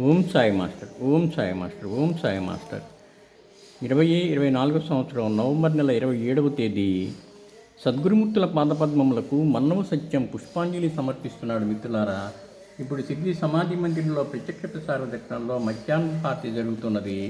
Om Sai master, Om Sai master, Om Sai master. 2024 సంవత్సరం November నెల 27వ తేదీ సద్గురుమూర్తుల పాదపద్మములకు మన్నవ సత్యం పుష్పాంజలి సమర్పిస్తున్నాడు. మిత్రులారా, ఇప్పుడు సిద్ధి సమాధి మందిరంలో ప్రత్యక్ష ప్రసార దర్శనంలో మధ్యాహ్నం పార్టీ జరుగుతున్నది.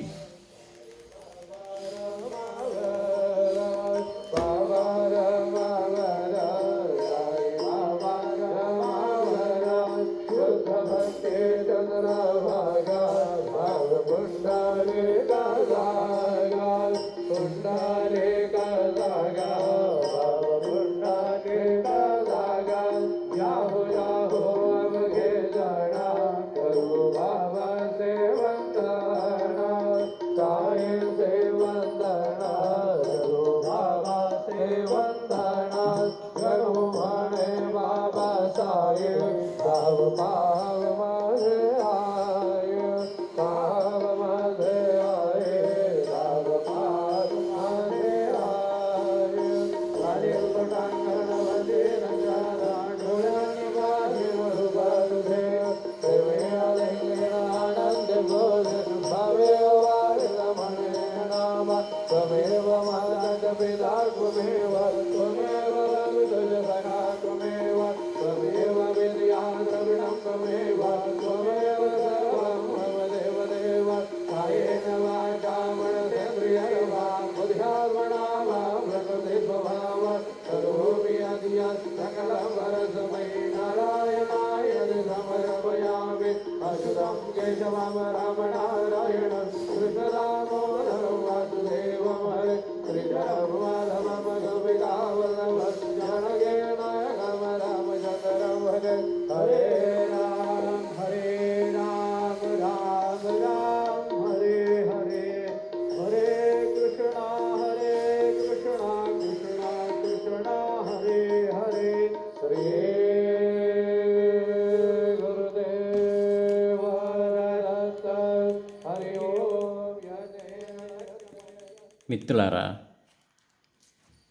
మిత్రులారా,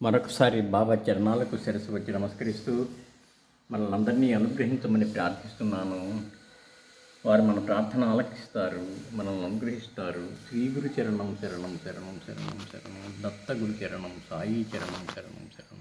మరొకసారి బాబా చరణాలకు శిరస్సు వచ్చి నమస్కరిస్తూ మనల్ని అందరినీ అనుగ్రహించమని ప్రార్థిస్తున్నాను. వారు మన ప్రార్థన ఆలకిస్తారు, మనల్ని అనుగ్రహిస్తారు. శ్రీ గురు చరణం శరణం శరణం శరణం శరణం, దత్త గురు చరణం, సాయి చరణం శరణం శరణం.